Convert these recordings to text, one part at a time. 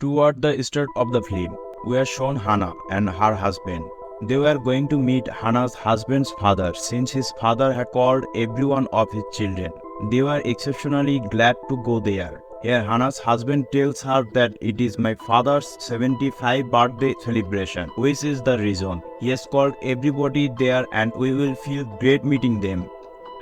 Toward the start of the film, we are shown Hannah and her husband. They were going to meet Hannah's husband's father since his father had called every one of his children. They were exceptionally glad to go there. Here, Hannah's husband tells her that it is my father's 75th birthday celebration, which is the reason. He has called everybody there and we will feel great meeting them.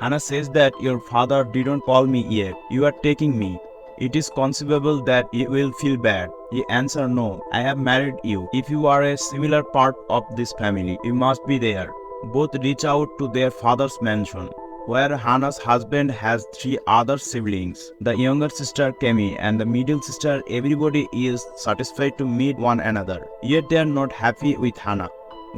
Hannah says that your father didn't call me yet. You are taking me. It is conceivable that you will feel bad. He answered, no, I have married you. If you are a similar part of this family, you must be there. Both reach out to their father's mansion, where Hannah's husband has three other siblings. The younger sister Kemi and the middle sister, everybody is satisfied to meet one another. Yet they are not happy with Hannah.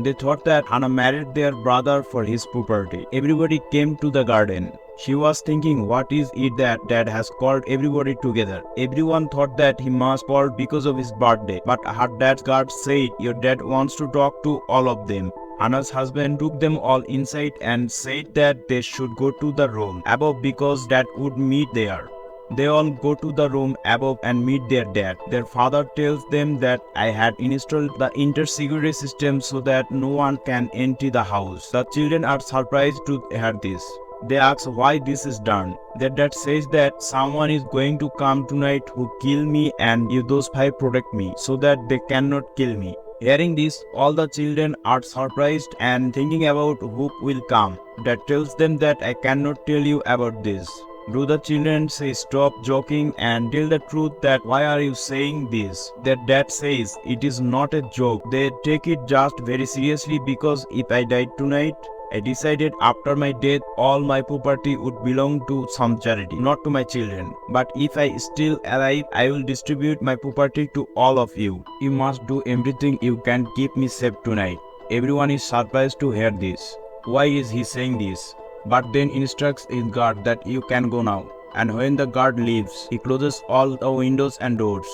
They thought that Hannah married their brother for his property. Everybody came to the garden. She was thinking, what is it that dad has called everybody together? Everyone thought that he must call because of his birthday. But her dad's guard said, your dad wants to talk to all of them. Hannah's husband took them all inside and said that they should go to the room above because dad would meet there. They all go to the room above and meet their dad. Their father tells them that I had installed the inter-security system so that no one can enter the house. The children are surprised to hear this. They ask why this is done. Their dad says that someone is going to come tonight who kill me and you those five protect me so that they cannot kill me. Hearing this, all the children are surprised and thinking about who will come. Dad tells them that I cannot tell you about this. Do the children say stop joking and tell the truth that why are you saying this? Their dad says it is not a joke. They take it just very seriously because if I died tonight, I decided after my death all my property would belong to some charity, not to my children. But if I still alive, I will distribute my property to all of you. You must do everything you can keep me safe tonight. Everyone is surprised to hear this. Why is he saying this? But then instructs his guard that you can go now. And when the guard leaves, he closes all the windows and doors,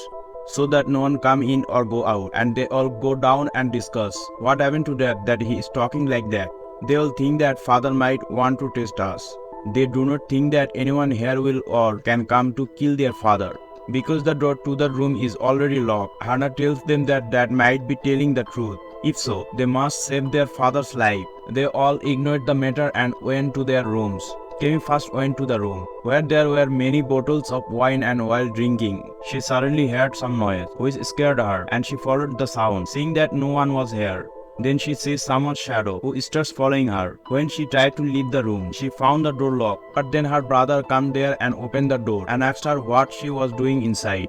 so that no one come in or go out. And they all go down and discuss what happened to Dad that he is talking like that. They all think that father might want to test us. They do not think that anyone here will or can come to kill their father. Because the door to the room is already locked, Hannah tells them that Dad might be telling the truth. If so, they must save their father's life. They all ignored the matter and went to their rooms. Kemi first went to the room, where there were many bottles of wine, and while drinking, she suddenly heard some noise, which scared her, and she followed the sound, seeing that no one was here. Then she sees someone's shadow who starts following her. When she tried to leave the room, she found the door locked. But then her brother came there and opened the door and asked her what she was doing inside.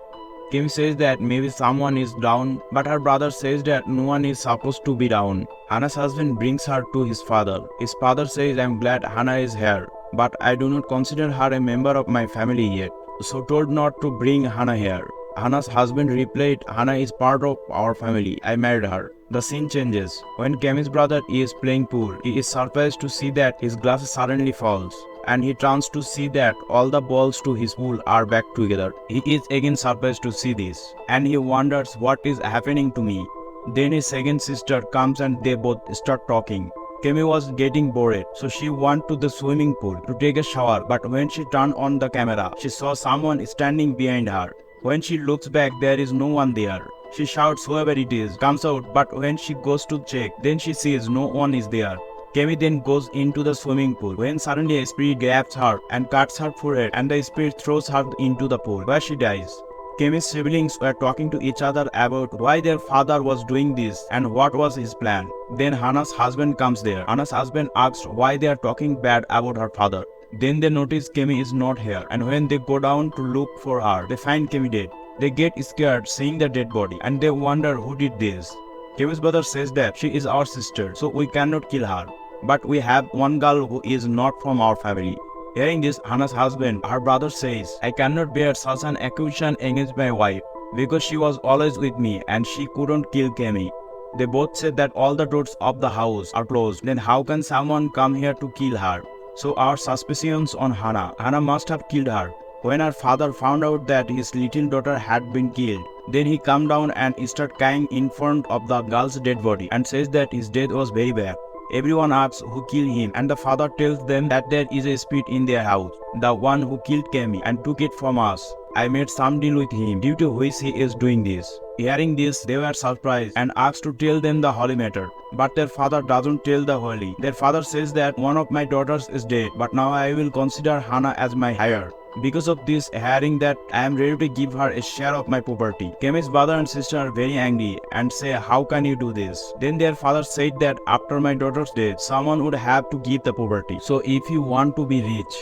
Kim says that maybe someone is down, but her brother says that no one is supposed to be down. Hannah's husband brings her to his father. His father says, I'm glad Hannah is here, but I do not consider her a member of my family yet, so told not to bring Hannah here. Hannah's husband replied, Hannah is part of our family. I married her. The scene changes. When Kemi's brother is playing pool, he is surprised to see that his glass suddenly falls, and he turns to see that all the balls to his pool are back together. He is again surprised to see this, and he wonders what is happening to me. Then his second sister comes and they both start talking. Kemi was getting bored, so she went to the swimming pool to take a shower, but when she turned on the camera, she saw someone standing behind her. When she looks back, there is no one there. She shouts whoever it is, comes out, but when she goes to check, then she sees no one is there. Kemi then goes into the swimming pool when suddenly a spirit grabs her and cuts her forehead, and the spirit throws her into the pool where she dies. Kemi's siblings were talking to each other about why their father was doing this and what was his plan. Then Hannah's husband comes there. Hannah's husband asks why they are talking bad about her father. Then they notice Kemi is not here, and when they go down to look for her, they find Kemi dead. They get scared seeing the dead body, and they wonder who did this. Kemi's brother says that she is our sister, so we cannot kill her. But we have one girl who is not from our family. Hearing this, Hannah's husband, her brother says, I cannot bear such an accusation against my wife, because she was always with me and she couldn't kill Kemi. They both said that all the doors of the house are closed. Then how can someone come here to kill her? So our suspicions on Hannah. Hannah must have killed her. When her father found out that his little daughter had been killed, then he came down and started crying in front of the girl's dead body and says that his death was very bad. Everyone asks who killed him, and the father tells them that there is a spirit in their house, the one who killed Kemi and took it from us. I made some deal with him due to which he is doing this. Hearing this, they were surprised and asked to tell them the holy matter. But their father doesn't tell the holy. Their father says that one of my daughters is dead, but now I will consider Hannah as my heir. Because of this, hearing that I am ready to give her a share of my property. Kemi's brother and sister are very angry and say, how can you do this? Then their father said that after my daughter's death, someone would have to give the property. So if you want to be rich,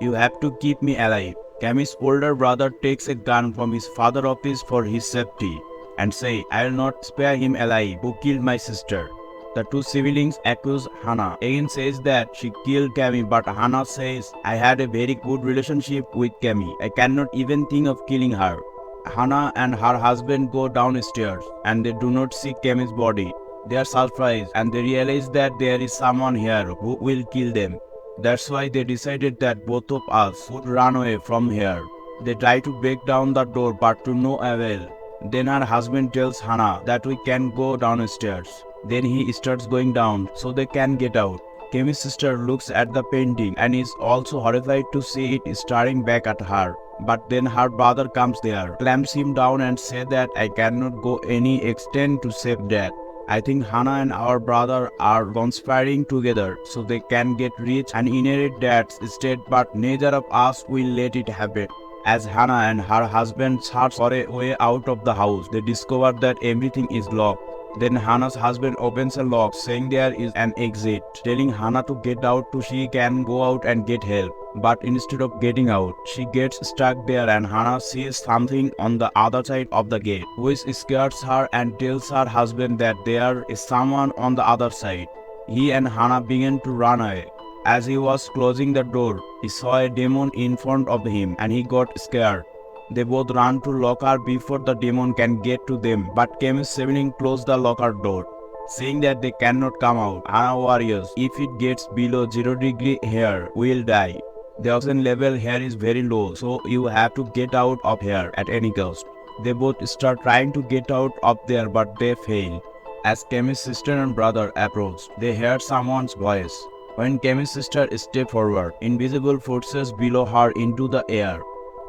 you have to keep me alive. Kemi's older brother takes a gun from his father's office for his safety and say, I will not spare him alive who killed my sister. The two siblings accuse Hannah. Again says that she killed Kemi, but Hannah says, I had a very good relationship with Kemi. I cannot even think of killing her. Hannah and her husband go downstairs and they do not see Kemi's body. They are surprised and they realize that there is someone here who will kill them. That's why they decided that both of us would run away from here. They try to break down the door but to no avail. Then her husband tells Hannah that we can go downstairs. Then he starts going down so they can get out. Kemi's sister looks at the painting and is also horrified to see it staring back at her. But then her brother comes there, clamps him down and says that I cannot go any extent to save Dad. I think Hannah and our brother are conspiring together so they can get rich and inherit Dad's estate, but neither of us will let it happen. As Hannah and her husband search for a way out of the house, they discover that everything is locked. Then Hannah's husband opens a lock saying there is an exit, telling Hannah to get out so she can go out and get help. But instead of getting out, she gets stuck there and Hannah sees something on the other side of the gate, which scares her and tells her husband that there is someone on the other side. He and Hannah begin to run away. As he was closing the door, he saw a demon in front of him and he got scared. They both run to locker before the demon can get to them, but Kemi's sibling closed the locker door. Seeing that they cannot come out, Hannah worries, if it gets below 0 degree here, we'll die. The oxygen level here is very low, so you have to get out of here at any cost. They both start trying to get out of there, but they fail. As Kemi's sister and brother approach, they hear someone's voice. When Kemi's sister steps forward, invisible forces below her into the air,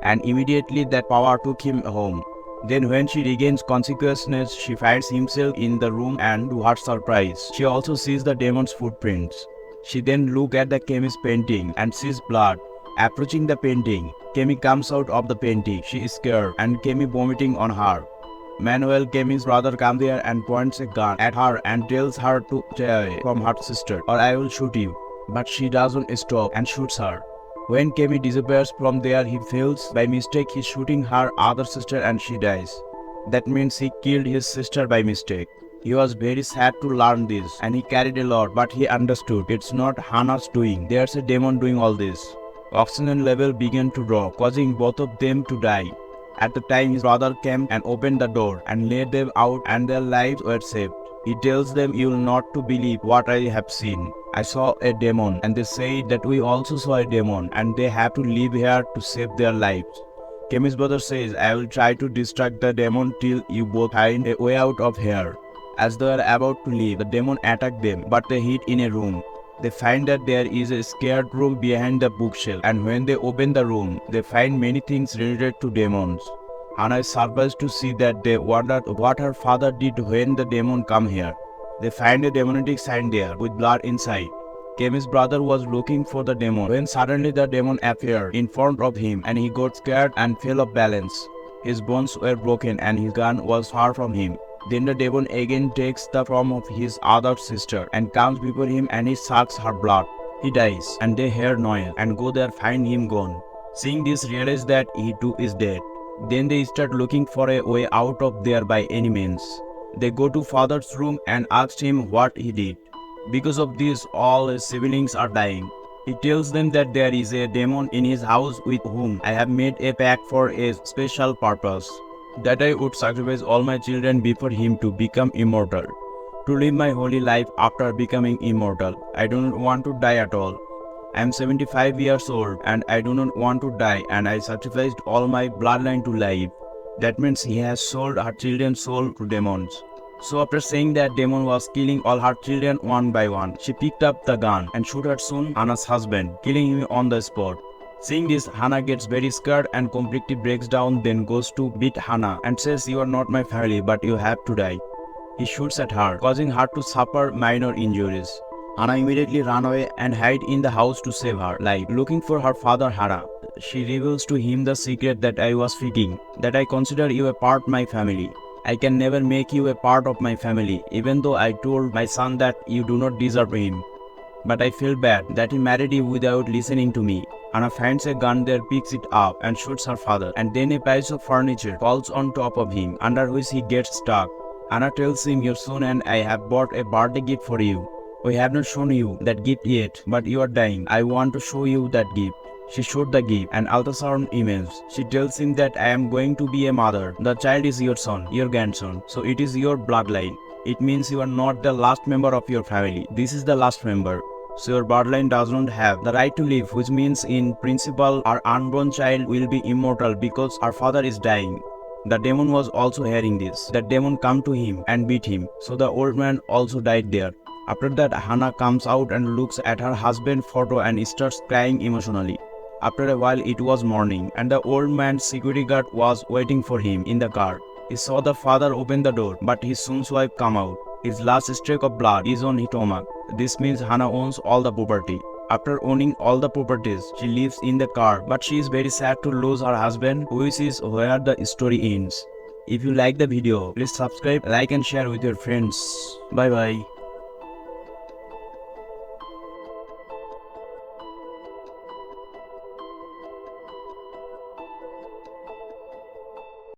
and immediately that power took him home. Then when she regains consciousness, she finds himself in the room and to her surprise, she also sees the demon's footprints. She then looks at the Kemi's painting and sees blood. Approaching the painting, Kemi comes out of the painting. She is scared and Kemi vomiting on her. Meanwhile, Kemi's brother comes there and points a gun at her and tells her to stay away from her sister or I will shoot you. But she doesn't stop and shoots her. When Kemi disappears from there, he feels by mistake he's shooting her other sister and she dies. That means he killed his sister by mistake. He was very sad to learn this and he carried a lot, but he understood it's not Hannah's doing. There's a demon doing all this. Oxygen level began to drop, causing both of them to die. At the time, his brother came and opened the door and let them out and their lives were saved. He tells them, you will not to believe what I have seen. I saw a demon and they say that we also saw a demon and they have to live here to save their lives. Kemi's brother says, I will try to distract the demon till you both find a way out of here. As they are about to leave, the demon attacked them, but they hid in a room. They find that there is a scared room behind the bookshelf, and when they open the room, they find many things related to demons. Hannah is surprised to see that they wondered what her father did when the demon come here. They find a demonic sign there with blood inside. Kemi's brother was looking for the demon when suddenly the demon appeared in front of him and he got scared and fell off balance. His bones were broken and his gun was far from him. Then the demon again takes the form of his other sister and comes before him and he sucks her blood. He dies and they hear noise and go there find him gone. Seeing this, realize that he too is dead. Then they start looking for a way out of there by any means. They go to father's room and ask him what he did. Because of this, all his siblings are dying. He tells them that there is a demon in his house with whom I have made a pact for a special purpose. That I would sacrifice all my children before him to become immortal. To live my holy life after becoming immortal. I do not want to die at all. I am 75 years old and I do not want to die and I sacrificed all my bloodline to life. That means he has sold her children's soul to demons. So after saying that demon was killing all her children one by one, she picked up the gun and shot her son, Hannah's husband, killing him on the spot. Seeing this, Hannah gets very scared and completely breaks down, then goes to beat Hannah and says, "You are not my family, but you have to die." He shoots at her, causing her to suffer minor injuries. Hannah immediately ran away and hid in the house to save her life, looking for her father Hannah. She reveals to him the secret that I was faking, that I consider you a part of my family. I can never make you a part of my family, even though I told my son that you do not deserve him. But I feel bad that he married you without listening to me. Hannah finds a gun there, picks it up and shoots her father, and then a piece of furniture falls on top of him, under which he gets stuck. Hannah tells him, "Your son and I have bought a birthday gift for you. We have not shown you that gift yet, but you are dying. I want to show you that gift." She showed the gift, an ultrasound image. She tells him that I am going to be a mother. The child is your son, your grandson, so it is your bloodline. It means you are not the last member of your family. This is the last member. So your bloodline does not have the right to live, which means in principle our unborn child will be immortal because our father is dying. The demon was also hearing this. The demon come to him and beat him. So the old man also died there. After that, Hannah comes out and looks at her husband's photo and starts crying emotionally. After a while it was morning and the old man's security guard was waiting for him in the car. He saw the father open the door, but his son's wife come out. His last streak of blood is on his stomach. This means Hannah owns all the property. After owning all the properties, she lives in the car, but she is very sad to lose her husband, which is where the story ends. If you like the video, please subscribe, like and share with your friends. Bye bye.